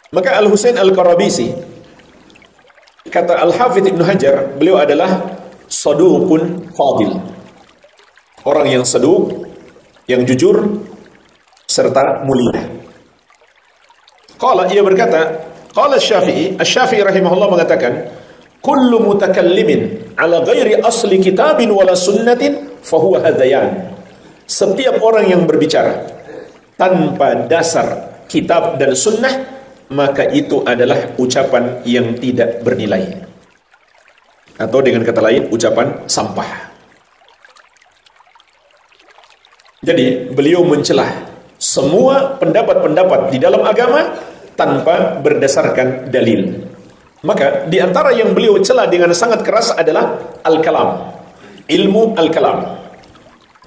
Maka Al-Husain Al-Qarabisi, kata Al-Hafidh Ibnu Hajar, beliau adalah saduqun fadil. Orang yang saduq, yang jujur, serta mulia. Qala, ia berkata, qala Asy-Syafi'i rahimahullah mengatakan, kullu mutakallimin ala ghairi asli kitabin wala sunnatin fahuwa hadayan. Setiap orang yang berbicara tanpa dasar kitab dan sunnah, maka itu adalah ucapan yang tidak bernilai. Atau dengan kata lain, ucapan sampah. Jadi, beliau mencelah semua pendapat-pendapat di dalam agama tanpa berdasarkan dalil. Maka, di antara yang beliau celah dengan sangat keras adalah al-kalam. Ilmu al-kalam.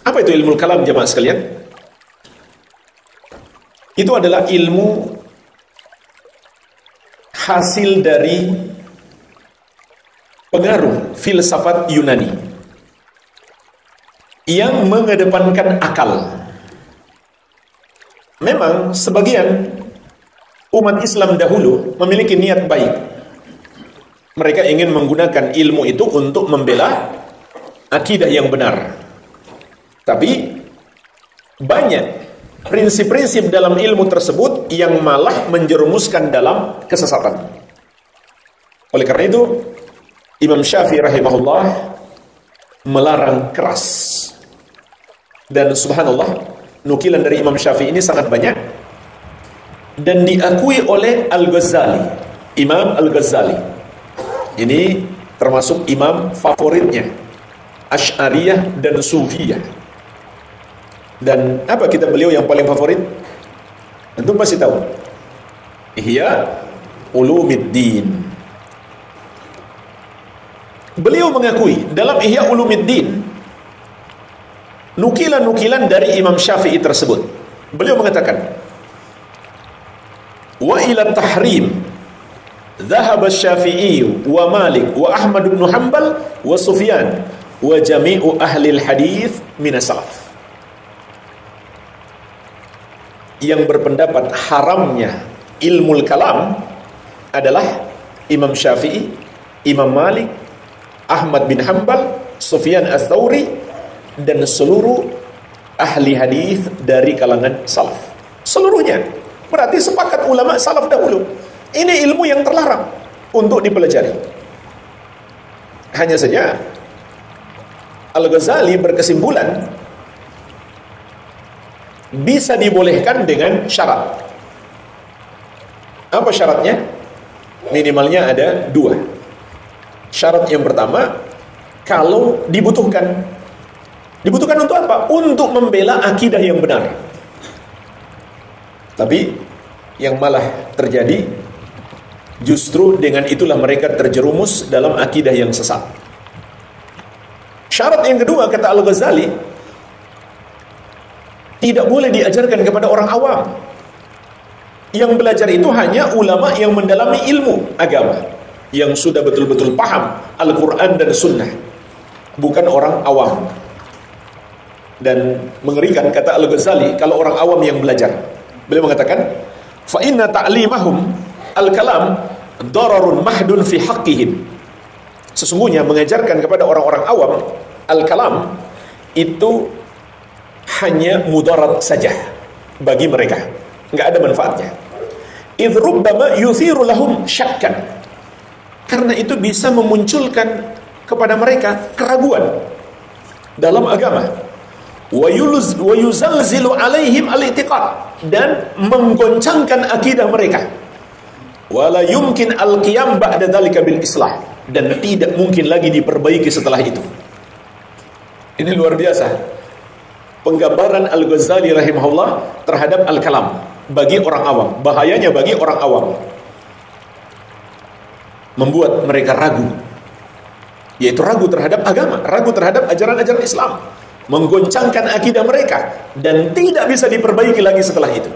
Apa itu ilmu al-kalam, jemaah sekalian? Itu adalah ilmu hasil dari pengaruh filsafat Yunani yang mengedepankan akal. Memang sebagian umat Islam dahulu memiliki niat baik. Mereka ingin menggunakan ilmu itu untuk membela akidah yang benar. Tapi banyak prinsip-prinsip dalam ilmu tersebut yang malah menjerumuskan dalam kesesatan. Oleh karena itu, Imam Syafi'i rahimahullah melarang keras. Dan subhanallah, nukilan dari Imam Syafi'i ini sangat banyak dan diakui oleh Al-Ghazali. Imam Al-Ghazali ini termasuk imam favoritnya Asy'ariyah dan Sufiyah. Dan apa kitab beliau yang paling favorit? Antum pasti tahu. Ihya Ulumuddin. Beliau mengakui dalam Ihya Ulumuddin nukilan-nukilan dari Imam Syafi'i tersebut. Beliau mengatakan, wa ila tahrim dhahaba Syafi'i wa Malik wa Ahmad bin Hanbal wa Sufyan wa jami'u ahli al-hadits min as-salaf. Yang berpendapat haramnya ilmu kalam adalah Imam Syafi'i, Imam Malik, Ahmad bin Hanbal, Sufyan Ats-Tsauri, dan seluruh ahli hadis dari kalangan salaf. Seluruhnya. Berarti sepakat ulama salaf dahulu. Ini ilmu yang terlarang untuk dipelajari. Hanya saja Al-Ghazali berkesimpulan bisa dibolehkan dengan syarat. Apa syaratnya? Minimalnya ada 2. Syarat yang pertama, kalau dibutuhkan. Dibutuhkan untuk apa? Untuk membela akidah yang benar. Tapi yang malah terjadi, justru dengan itulah mereka terjerumus dalam akidah yang sesat. Syarat yang kedua, kata Al-Ghazali, tidak boleh diajarkan kepada orang awam. Yang belajar itu hanya ulama yang mendalami ilmu agama, yang sudah betul-betul paham Al-Quran dan Sunnah, bukan orang awam. Dan mengerikan, kata Al-Ghazali, kalau orang awam yang belajar. Beliau mengatakan, fa inna ta'limahum al-kalam dararun mahdun fi haqqihim. Sesungguhnya mengajarkan kepada orang-orang awam al-kalam itu hanya mudarat saja bagi mereka, nggak ada manfaatnya. Idh rubbama yuthiru lahum syakkan, karena itu bisa memunculkan kepada mereka keraguan dalam agama. Wa yuzalzilu alaihim al-i'tiqad, dan menggoncangkan akidah mereka. Wala yumkin al-qiyam ba'da dzalika bil islah, dan tidak mungkin lagi diperbaiki setelah itu. Ini luar biasa penggambaran Al-Ghazali rahimahullah terhadap al-kalam bagi orang awam. Bahayanya bagi orang awam, membuat mereka ragu, yaitu ragu terhadap agama, ragu terhadap ajaran-ajaran Islam, menggoncangkan akidah mereka, dan tidak bisa diperbaiki lagi setelah itu.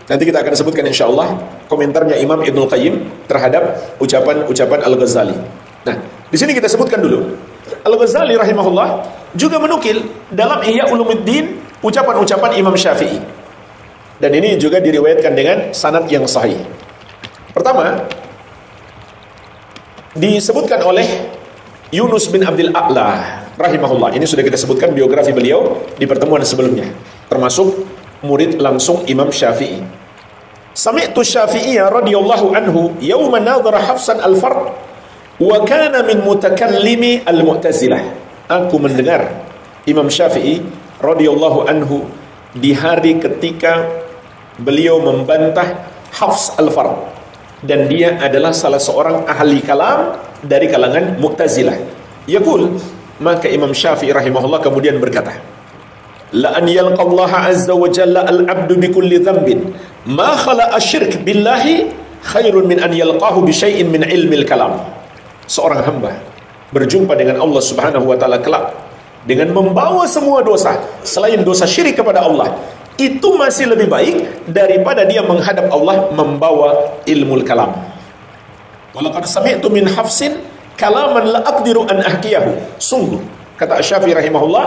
Nanti kita akan sebutkan insyaallah komentarnya Imam Ibnul Qayyim terhadap ucapan-ucapan Al-Ghazali. Nah, di sini kita sebutkan dulu, Al-Ghazali rahimahullah juga menukil dalam Ihya Ulumuddin ucapan-ucapan Imam Syafi'i. Dan ini juga diriwayatkan dengan sanad yang sahih. Pertama, disebutkan oleh Yunus bin Abdul A'la rahimahullah. Ini sudah kita sebutkan biografi beliau di pertemuan sebelumnya, termasuk murid langsung Imam Syafi'i. Sami'tu Syafi'iyya radhiyallahu anhu yawma nadhara Hafsan al-Fard wa kana min mutakallimi al-Mu'tazilah. Aku mendengar Imam Syafi'i radhiyallahu anhu di hari ketika beliau membantah Hafs al-Fard, dan dia adalah salah seorang ahli kalam dari kalangan Mu'tazilah. Yaqul, maka Imam Syafi'i rahimahullah kemudian berkata, la an yalqallaha azza wa jalla al-'abdu bi kulli dhanbin ma khala asyirk billahi khairun min an yalqahu bi syai'in min ilmil kalam. Seorang hamba berjumpa dengan Allah Subhanahu wa taala kelak dengan membawa semua dosa selain dosa syirik kepada Allah, itu masih lebih baik daripada dia menghadap Allah membawa ilmu kalam. Walaqad sami'tu min Hafsin kalaman la aqdiru an ahkiyahu. Sungguh, kata Syafi'i rahimahullah,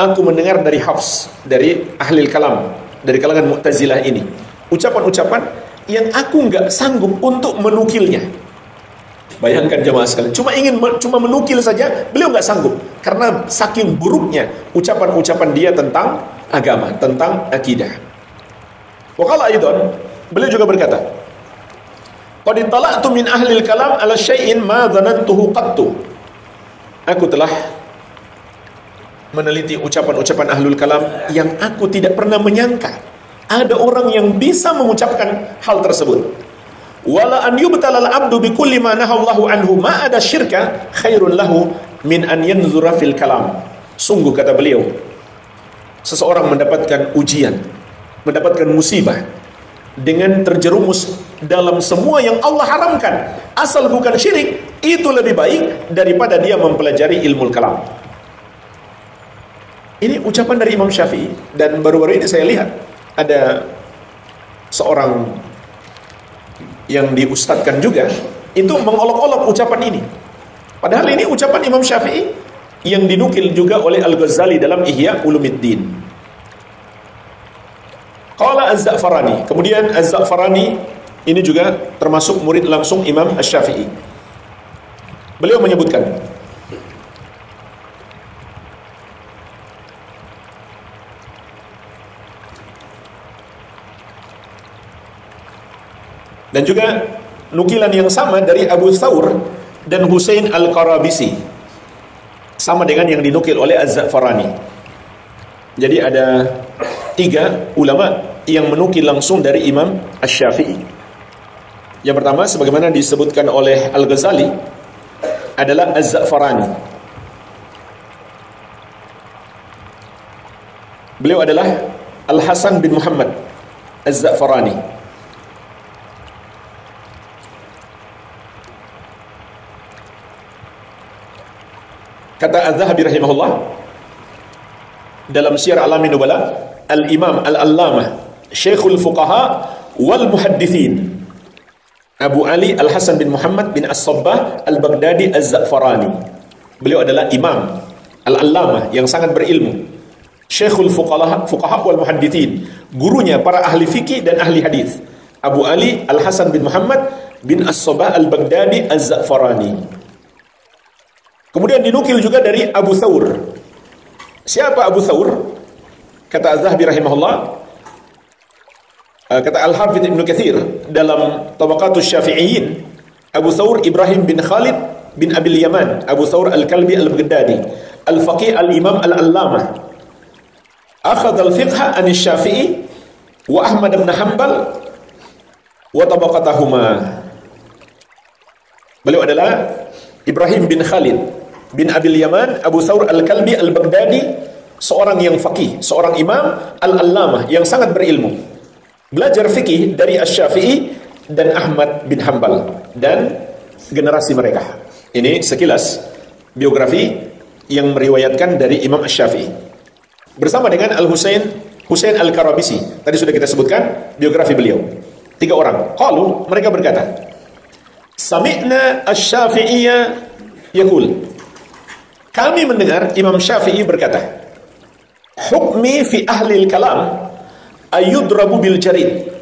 aku mendengar dari Hafs, dari ahli kalam, dari kalangan Mu'tazilah ini, ucapan-ucapan yang aku nggak sanggup untuk menukilnya. Bayangkan jemaah sekalian, cuma menukil saja beliau nggak sanggup, karena saking buruknya ucapan-ucapan dia tentang agama, tentang akidah. Waqala aidan, beliau juga berkata, qad tala'tu min ahli al-kalam ala syai'in ma dhanantuhu qattu. Aku telah meneliti ucapan-ucapan ahlul kalam yang aku tidak pernah menyangka ada orang yang bisa mengucapkan hal tersebut. Wala an yubtala al-'abdu bi kulli ma nahallahu anhu ma ada syirka khairun lahu min an yanzura fil kalam. Sungguh, kata beliau, seseorang mendapatkan ujian, mendapatkan musibah dengan terjerumus dalam semua yang Allah haramkan, asal bukan syirik, itu lebih baik daripada dia mempelajari ilmu kalam. Ini ucapan dari Imam Syafi'i, dan baru-baru ini saya lihat ada seorang yang diustadkan juga itu mengolok-olok ucapan ini. Padahal ini ucapan Imam Syafi'i yang dinukil juga oleh Al-Ghazali dalam Ihya Ulumuddin. Qala Az-Za'farani, kemudian Az-Za'farani ini juga termasuk murid langsung Imam Asy-Syafi'i. Beliau menyebutkan, dan juga nukilan yang sama dari Abu Thawr dan Husain Al-Qarabisi, sama dengan yang dinukil oleh Az-Za'farani. Jadi ada 3 ulama yang menukil langsung dari Imam Asy-Syafi'i. Yang pertama, sebagaimana disebutkan oleh Al-Ghazali, adalah Az-Za'farani. Beliau adalah Al-Hasan bin Muhammad Az-Za'farani. Kata Az-Zahabi rahimahullah dalam Syiar A'lamin Nubala, Al-Imam Al-Allamah Syekhul Fuqaha wal Muhaddithin Abu Ali Al-Hasan bin Muhammad bin As-Sabbah Al-Baghdadi Az-Za'farani. Beliau adalah imam Al-Allamah yang sangat berilmu, Syekhul Fuqaha wal Muhaddithin, gurunya para ahli fikih dan ahli hadis, Abu Ali Al-Hasan bin Muhammad bin As-Sabbah Al-Baghdadi Az-Za'farani. Kemudian dinukil juga dari Abu Thawr. Siapa Abu Thawr? Kata Az-Zahabi rahimahullah, kata Al-Hafidh Ibnu Katsir dalam Tabaqatus Syafi'iyyin, Abu Thawr Ibrahim bin Khalid bin Abil Yaman, Abu Thawr Al-Kalbi Al-Baghdadi, Al-Faqih Al-Imam Al-Allamah, akhadha al-fiqha an Syafi'i wa Ahmad bin Hanbal wa tabaqatahuma. Beliau adalah Ibrahim bin Khalid bin Abil Yaman, Abu Thawr Al-Kalbi Al-Baghdadi, seorang yang faqih, seorang imam Al-Allamah yang sangat berilmu, belajar fikih dari Asy-Syafi'i dan Ahmad bin Hanbal dan generasi mereka. Ini sekilas biografi yang meriwayatkan dari Imam Asy-Syafi'i bersama dengan Husain Al-Qarabisi. Tadi sudah kita sebutkan biografi beliau. 3 orang. Qalu, mereka berkata, Sami'na Asy-Syafi'iyya yaqul, kami mendengar Imam Syafi'i berkata, hukmi fi ahli kalam ayudrabu bil jarid.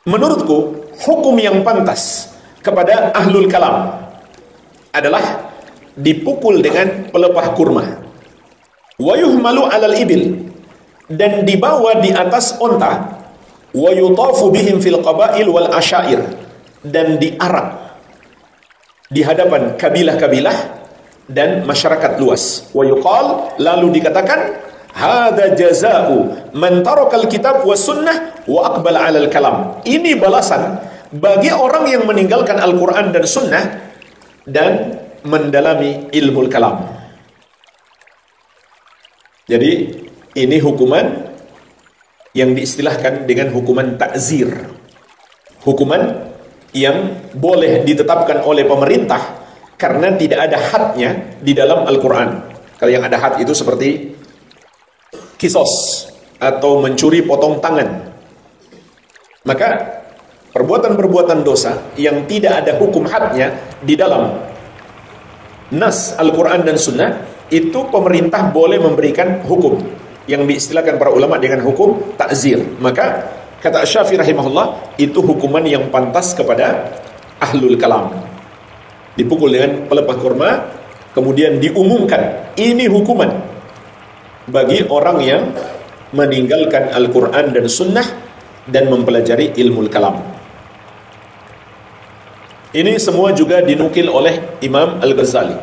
Menurutku, hukum yang pantas kepada ahlul kalam adalah dipukul dengan pelepah kurma. Wa yuhmalu 'alal ibil, dan dibawa di atas onta. Wa yutafu bihim fil qabail wal asyair, dan diarak di hadapan kabilah-kabilah dan masyarakat luas. Wa yuqal, lalu dikatakan, hadza jazaa'u man tarakal kitab was sunnah wa aqbala 'alal kalam. Ini balasan bagi orang yang meninggalkan Al-Qur'an dan sunnah dan mendalami ilmu kalam. Jadi ini hukuman yang diistilahkan dengan hukuman ta'zir. Hukuman yang boleh ditetapkan oleh pemerintah karena tidak ada hadnya di dalam Al-Quran. Kalau yang ada had itu seperti kisos atau mencuri potong tangan. Maka perbuatan-perbuatan dosa yang tidak ada hukum hadnya di dalam nas Al-Quran dan Sunnah, itu pemerintah boleh memberikan hukum yang diistilahkan para ulama dengan hukum ta'zir. Maka kata Syafi'i rahimahullah, itu hukuman yang pantas kepada ahlul kalam. Dipukul dengan pelepah kurma, kemudian diumumkan ini hukuman bagi orang yang meninggalkan Al-Quran dan Sunnah dan mempelajari ilmu kalam. Ini semua juga dinukil oleh Imam Al-Ghazali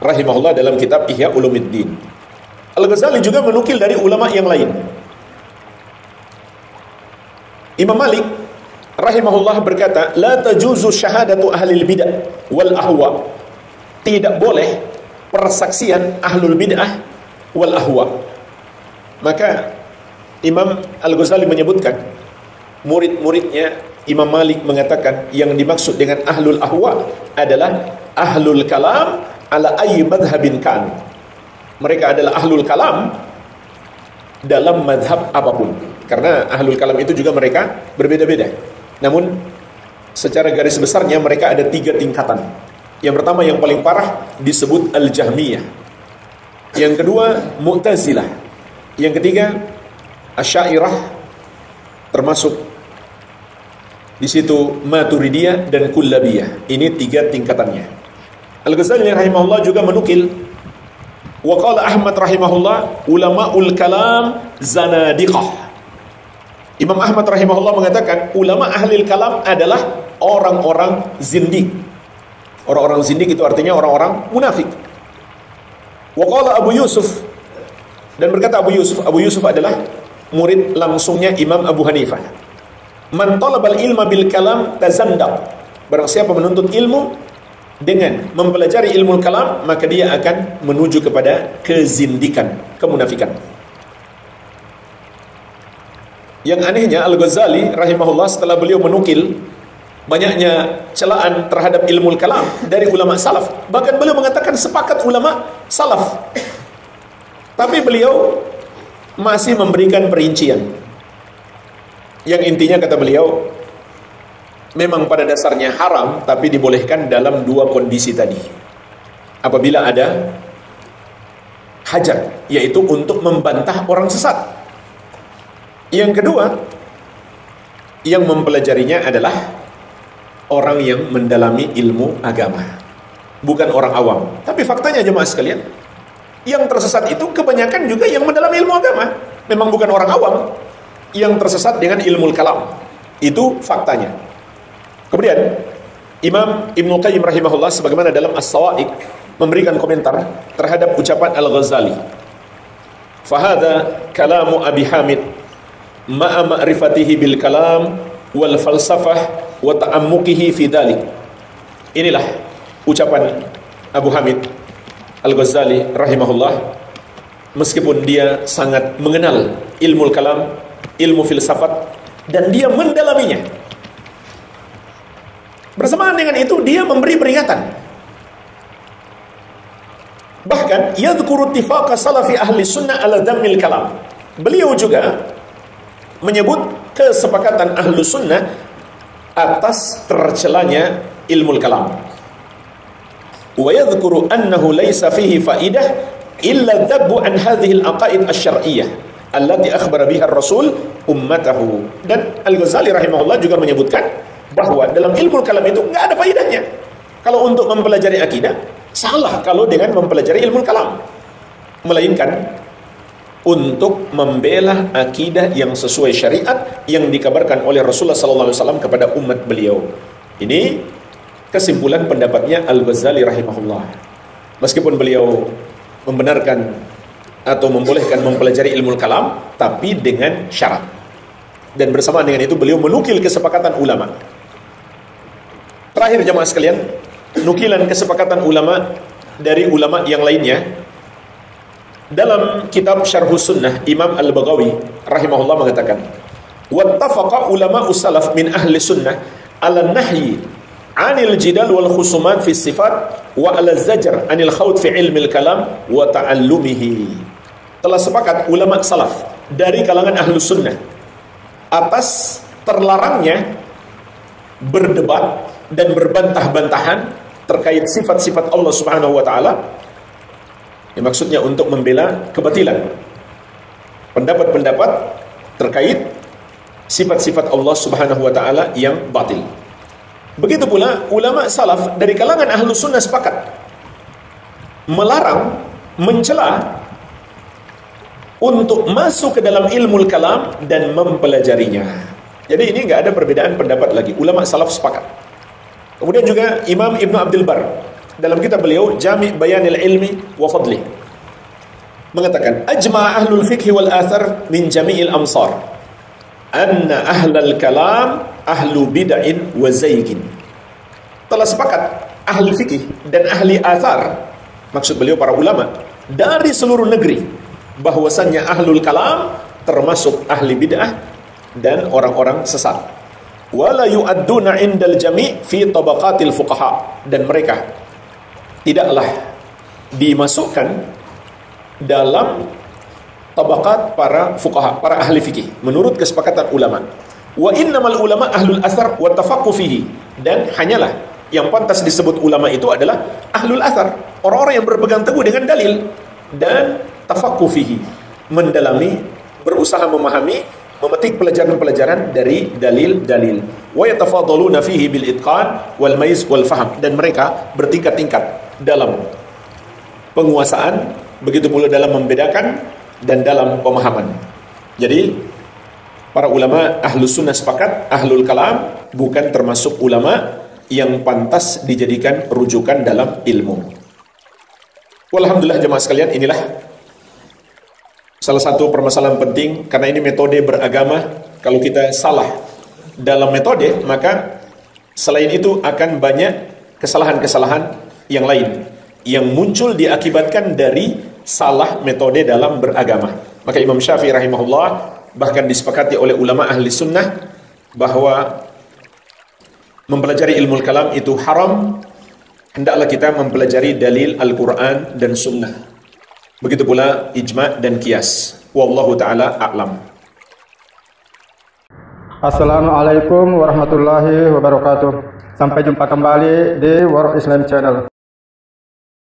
rahimahullah dalam kitab Ihya Ulumuddin. Al-Ghazali juga menukil dari ulama yang lain. Imam Malik rahimahullah berkata, la tajuzu syahadatu ahlil bid'ah wal ahwa. Tidak boleh persaksian ahlul bid'ah wal ahwa. Maka Imam Al-Ghazali menyebutkan, murid-muridnya Imam Malik mengatakan yang dimaksud dengan ahlul ahwa adalah ahlul kalam ala ayyi madhhabin kan. Mereka adalah ahlul kalam dalam madhab apapun. Karena ahlul kalam itu juga mereka berbeda-beda. Namun secara garis besarnya mereka ada 3 tingkatan. Yang pertama, yang paling parah, disebut Al-Jahmiyah. Yang kedua, Mu'tazilah. Yang ketiga, Asy'ariyah, termasuk di situ Maturidiyah dan Kullabiyah. Ini 3 tingkatannya. Al-Ghazali rahimahullah juga menukil, wa qala Ahmad rahimahullah, ulama'ul kalam zanadiqah. Imam Ahmad rahimahullah mengatakan ulama ahli kalam adalah orang-orang zindik. Orang-orang zindik itu artinya orang-orang munafik. Wa qala Abu Yusuf, dan berkata Abu Yusuf adalah murid langsungnya Imam Abu Hanifah, man talabal ilma bil kalam tazandaq. Barang siapa menuntut ilmu dengan mempelajari ilmu kalam, maka dia akan menuju kepada kezindikan, kemunafikan. Yang anehnya, Al-Ghazali rahimahullah setelah beliau menukil banyaknya celaan terhadap ilmu kalam dari ulama salaf, bahkan beliau mengatakan sepakat ulama salaf, tapi beliau masih memberikan perincian yang intinya kata beliau, memang pada dasarnya haram, tapi dibolehkan dalam 2 kondisi tadi. Apabila ada hajat, yaitu untuk membantah orang sesat. Yang kedua, yang mempelajarinya adalah orang yang mendalami ilmu agama, bukan orang awam. Tapi faktanya jemaah sekalian, yang tersesat itu kebanyakan juga yang mendalami ilmu agama, memang bukan orang awam yang tersesat dengan ilmu kalam. Itu faktanya. Kemudian Imam Ibnu Qayyim rahimahullah sebagaimana dalam As-Sawa'iq memberikan komentar terhadap ucapan Al-Ghazali. Fahada kalamu Abi Hamid ma'a ma'rifatihi bil kalam wal falsafah wa ta'ammuqihi fi dhalik. Inilah ucapan Abu Hamid Al-Ghazali rahimahullah, meskipun dia sangat mengenal ilmu kalam, ilmu filsafat, dan dia mendalaminya. Bersamaan dengan itu dia memberi peringatan. Bahkan yadhkuru ittifaqa salafi ahli sunnah ala dhammil kalam. Beliau juga menyebut kesepakatan ahlu sunnah atas tercelanya ilmu kalam. Wa yadhkuru annahu laysa fihi faidah illa dhabbu an hadhihi al-aqaid asy-syar'iyyah. allati akhbara biha ar-rasul ummatahu. Dan Al-Ghazali rahimahullah juga menyebutkan bahwa dalam ilmu kalam itu nggak ada faedahnya kalau untuk mempelajari akidah, salah kalau dengan mempelajari ilmu kalam, melainkan untuk membela akidah yang sesuai syariat yang dikabarkan oleh Rasulullah SAW kepada umat beliau. Ini kesimpulan pendapatnya Al-Ghazali rahimahullah. Meskipun beliau membenarkan atau membolehkan mempelajari ilmu kalam, tapi dengan syarat. Dan bersamaan dengan itu beliau menukil kesepakatan ulama. Terakhir jemaah sekalian, nukilan kesepakatan ulama dari ulama yang lainnya. Dalam kitab Syarhus Sunnah, Imam Al-Baghawi rahimahullah mengatakan, wattafaqa ulama salaf min ahli sunnah ala nahyi anil jidal wal khusuman fi sifat wa ala zajar anil khawd fi ilmil kalam wa ta'allumihi. Telah sepakat ulama salaf dari kalangan ahli sunnah atas terlarangnya berdebat dan berbantah-bantahan terkait sifat-sifat Allah Subhanahu wa taala. Yang maksudnya untuk membela kebatilan, pendapat-pendapat terkait sifat-sifat Allah Subhanahu wa taala yang batil. Begitu pula ulama salaf dari kalangan ahlu sunnah sepakat melarang, mencela untuk masuk ke dalam ilmu kalam dan mempelajarinya. Jadi ini nggak ada perbedaan pendapat lagi, ulama salaf sepakat. Kemudian juga Imam Ibnu Abdul Bar dalam kitab beliau Jami' Bayanil Ilmi wa Fadli mengatakan, ajma' ahlul fiqh wal athar min jami'il amsar anna ahlal kalam ahlu bid'in wa zaygin. Telah sepakat ahli fikih dan ahli athar, maksud beliau para ulama dari seluruh negeri, bahwasannya ahlul kalam termasuk ahli bid'ah dan orang-orang sesat. Wala yu'adduna indal jami' fi tabaqatil fuqaha, dan mereka tidaklah dimasukkan dalam tabaqat para fuqaha, para ahli fikih menurut kesepakatan ulama. Wa innamal ulama ahlul athar wa tafaqquh fihi, dan hanyalah yang pantas disebut ulama itu adalah ahlul athar, orang-orang yang berpegang teguh dengan dalil, dan tafaqquh fihi, mendalami, berusaha memahami, memetik pelajaran-pelajaran dari dalil-dalil. Wa yatafadaluna fihi bil itqan wal maiz wal faham, dan mereka bertingkat-tingkat dalam penguasaan, begitu pula dalam membedakan dan dalam pemahaman. Jadi para ulama ahlus sunnah sepakat ahlul kalam bukan termasuk ulama yang pantas dijadikan rujukan dalam ilmu. Walhamdulillah jemaah sekalian, inilah salah satu permasalahan penting, karena ini metode beragama. Kalau kita salah dalam metode, maka selain itu akan banyak kesalahan-kesalahan yang lain yang muncul diakibatkan dari salah metode dalam beragama. Maka Imam Syafi'i rahimahullah bahkan disepakati oleh ulama ahli sunnah bahwa mempelajari ilmu kalam itu haram. Hendaklah kita mempelajari dalil Al-Quran dan sunnah. Begitu pula ijma' dan qiyas. Wallahu ta'ala a'lam. Assalamualaikum warahmatullahi wabarakatuh. Sampai jumpa kembali di World Islam Channel.